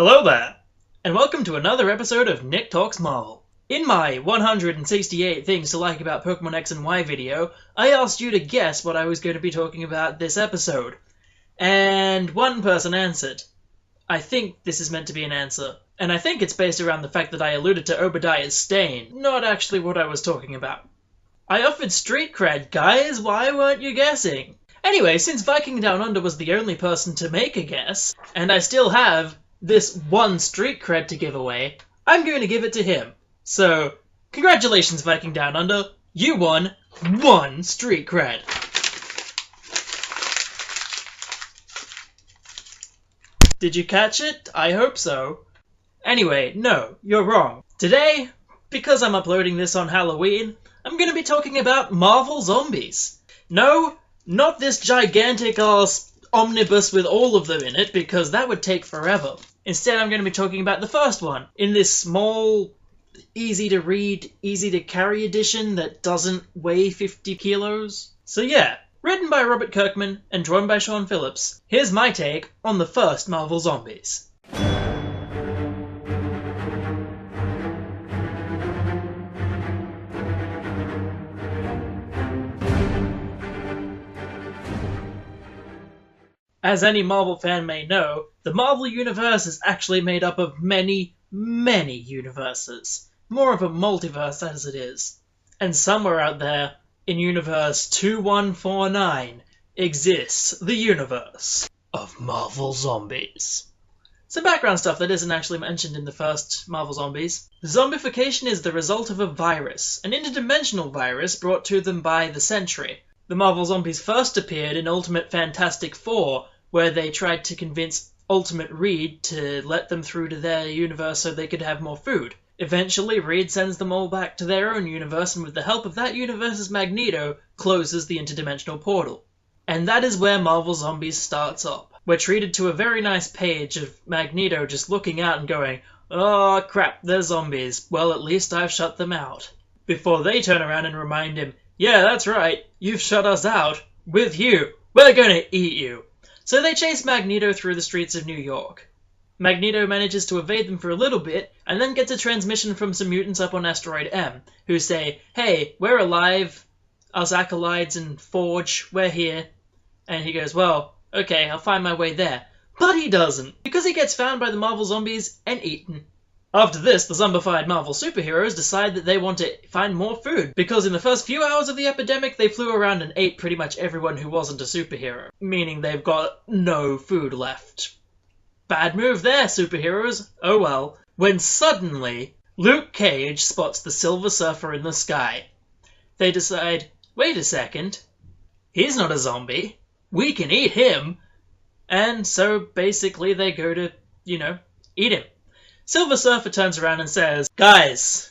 Hello there, and welcome to another episode of Nick Talks Marvel. In my 168 Things to Like About Pokemon X and Y video, I asked you to guess what I was going to be talking about this episode. And one person answered. I think this is meant to be an answer. And I think it's based around the fact that I alluded to Obadiah's stain, not actually what I was talking about. I offered street cred, guys, why weren't you guessing? Anyway, since Viking Down Under was the only person to make a guess, and I still have this one street cred to give away, I'm going to give it to him. So, congratulations Viking Down Under, you won one street cred. Did you catch it? I hope so. Anyway, no, you're wrong. Today, because I'm uploading this on Halloween, I'm going to be talking about Marvel Zombies. No, not this gigantic ass omnibus with all of them in it, because that would take forever. Instead, I'm going to be talking about the first one, in this small, easy to read, easy to carry edition that doesn't weigh 50 kilos. So yeah, written by Robert Kirkman and drawn by Sean Phillips, here's my take on the first Marvel Zombies. As any Marvel fan may know, the Marvel Universe is actually made up of many, many universes. More of a multiverse as it is. And somewhere out there, in Universe 2149, exists the universe of Marvel Zombies. Some background stuff that isn't actually mentioned in the first Marvel Zombies. Zombification is the result of a virus, an interdimensional virus brought to them by the Sentry. The Marvel Zombies first appeared in Ultimate Fantastic Four, where they tried to convince Ultimate Reed to let them through to their universe so they could have more food. Eventually, Reed sends them all back to their own universe, and with the help of that universe's Magneto, closes the interdimensional portal. And that is where Marvel Zombies starts up. We're treated to a very nice page of Magneto just looking out and going, "Oh crap, they're zombies. Well, at least I've shut them out." Before they turn around and remind him, "Yeah, that's right, you've shut us out. With you, we're gonna eat you." So they chase Magneto through the streets of New York. Magneto manages to evade them for a little bit, and then gets a transmission from some mutants up on Asteroid M, who say, "Hey, we're alive, us acolytes and Forge, we're here." And he goes, "Well, okay, I'll find my way there." But he doesn't, because he gets found by the Marvel Zombies and eaten. After this, the zombified Marvel superheroes decide that they want to find more food, because in the first few hours of the epidemic, they flew around and ate pretty much everyone who wasn't a superhero, meaning they've got no food left. Bad move there, superheroes. Oh well. When suddenly, Luke Cage spots the Silver Surfer in the sky. They decide, wait a second, he's not a zombie, we can eat him, and so basically they go to, eat him. Silver Surfer turns around and says, "Guys,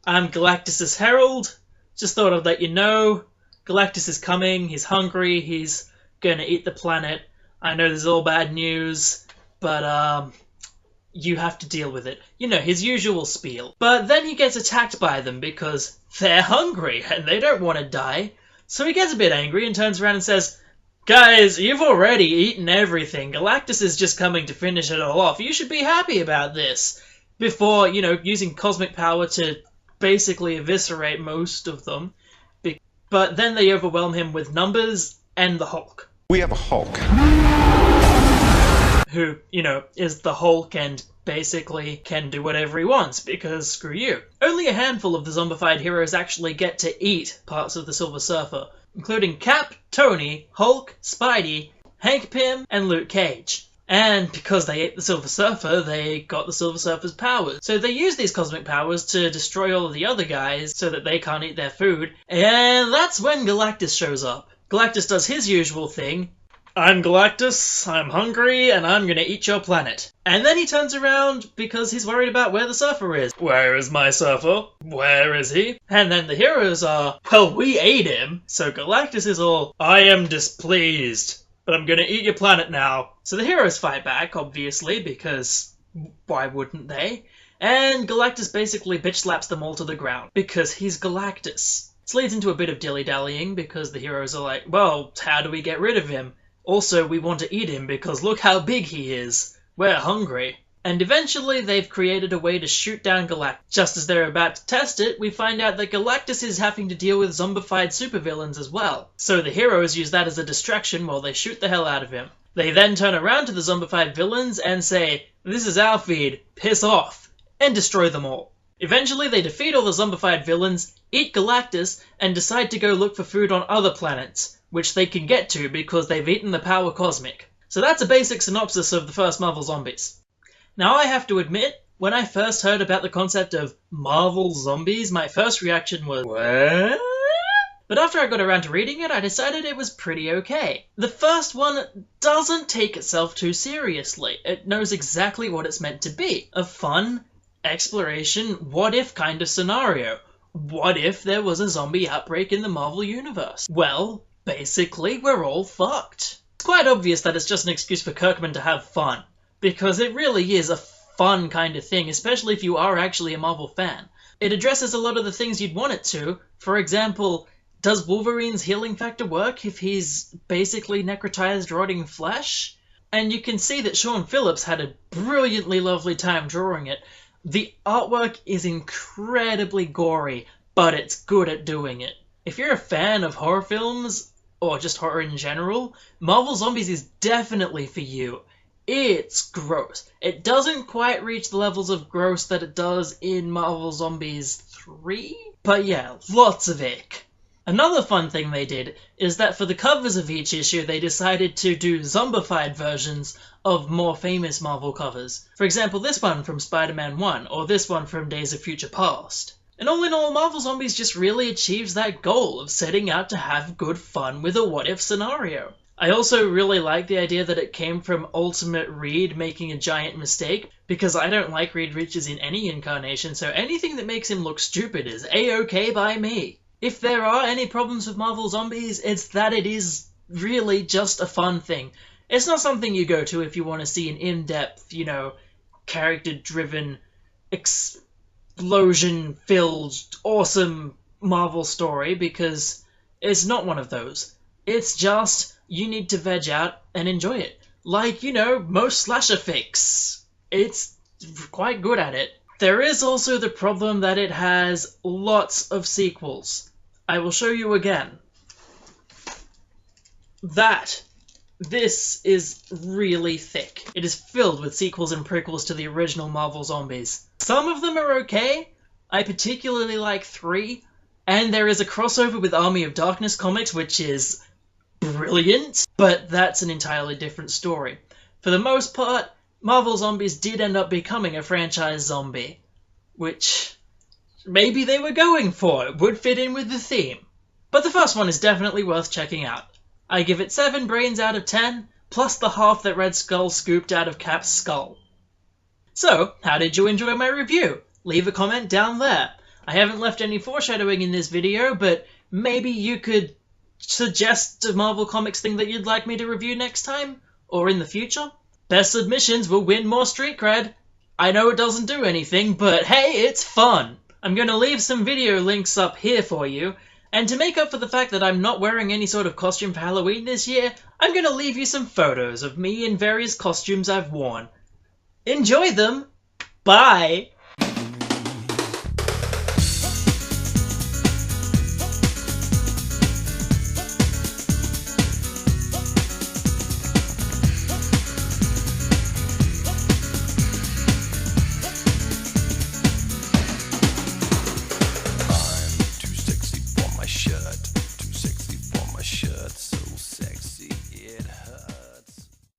I'm Galactus' herald. Just thought I'd let you know. Galactus is coming, he's hungry, he's gonna eat the planet. I know this is all bad news, but you have to deal with it." His usual spiel. But then he gets attacked by them because they're hungry and they don't want to die. So he gets a bit angry and turns around and says, "Guys, you've already eaten everything. Galactus is just coming to finish it all off. You should be happy about this." Before, using cosmic power to basically eviscerate most of them. But then they overwhelm him with numbers and the Hulk. We have a Hulk. Who, is the Hulk and basically can do whatever he wants, because screw you. Only a handful of the zombified heroes actually get to eat parts of the Silver Surfer, including Cap, Tony, Hulk, Spidey, Hank Pym, and Luke Cage. And because they ate the Silver Surfer, they got the Silver Surfer's powers. So they use these cosmic powers to destroy all of the other guys so that they can't eat their food. And that's when Galactus shows up. Galactus does his usual thing. "I'm Galactus, I'm hungry, and I'm gonna eat your planet." And then he turns around because he's worried about where the Surfer is. "Where is my Surfer? Where is he?" And then the heroes are, "Well, we ate him." So Galactus is all, "I am displeased, but I'm gonna eat your planet now." So the heroes fight back, obviously, because why wouldn't they? And Galactus basically bitch slaps them all to the ground, because he's Galactus. This leads into a bit of dilly-dallying, because the heroes are like, well, how do we get rid of him? Also, we want to eat him because look how big he is. We're hungry. And eventually they've created a way to shoot down Galactus. Just as they're about to test it, we find out that Galactus is having to deal with zombified supervillains as well. So the heroes use that as a distraction while they shoot the hell out of him. They then turn around to the zombified villains and say, "This is our feed, piss off," and destroy them all. Eventually they defeat all the zombified villains, eat Galactus, and decide to go look for food on other planets, which they can get to because they've eaten the Power Cosmic. So that's a basic synopsis of the first Marvel Zombies. Now I have to admit, when I first heard about the concept of Marvel Zombies, my first reaction was, what? But after I got around to reading it, I decided it was pretty okay. The first one doesn't take itself too seriously. It knows exactly what it's meant to be. A fun exploration, what-if kind of scenario. What if there was a zombie outbreak in the Marvel Universe? Well, basically, we're all fucked. It's quite obvious that it's just an excuse for Kirkman to have fun, because it really is a fun kind of thing, especially if you are actually a Marvel fan. It addresses a lot of the things you'd want it to. For example, does Wolverine's healing factor work if he's basically necrotized, rotting flesh? And you can see that Sean Phillips had a brilliantly lovely time drawing it. The artwork is incredibly gory, but it's good at doing it. If you're a fan of horror films, or just horror in general, Marvel Zombies is definitely for you. It's gross. It doesn't quite reach the levels of gross that it does in Marvel Zombies 3, but yeah, lots of ick. Another fun thing they did is that for the covers of each issue they decided to do zombified versions of more famous Marvel covers. For example, this one from Spider-Man 1, or this one from Days of Future Past. And all in all, Marvel Zombies just really achieves that goal of setting out to have good fun with a what-if scenario. I also really like the idea that it came from Ultimate Reed making a giant mistake, because I don't like Reed Richards in any incarnation, so anything that makes him look stupid is a-okay by me. If there are any problems with Marvel Zombies, it's that it is really just a fun thing. It's not something you go to if you want to see an in-depth, character-driven, explosion-filled, awesome Marvel story, because it's not one of those. It's just, you need to veg out and enjoy it. Like, most slasher fics. It's quite good at it. There is also the problem that it has lots of sequels. I will show you again. This is really thick. It is filled with sequels and prequels to the original Marvel Zombies. Some of them are okay. I particularly like 3. And there is a crossover with Army of Darkness comics, which is brilliant, but that's an entirely different story. For the most part, Marvel Zombies did end up becoming a franchise zombie, which maybe they were going for. It would fit in with the theme. But the first one is definitely worth checking out. I give it 7 brains out of 10, plus the half that Red Skull scooped out of Cap's skull. So, how did you enjoy my review? Leave a comment down there. I haven't left any foreshadowing in this video, but maybe you could suggest a Marvel Comics thing that you'd like me to review next time, or in the future. Best submissions will win more street cred. I know it doesn't do anything, but hey, it's fun! I'm going to leave some video links up here for you, and to make up for the fact that I'm not wearing any sort of costume for Halloween this year, I'm going to leave you some photos of me in various costumes I've worn. Enjoy them! Bye!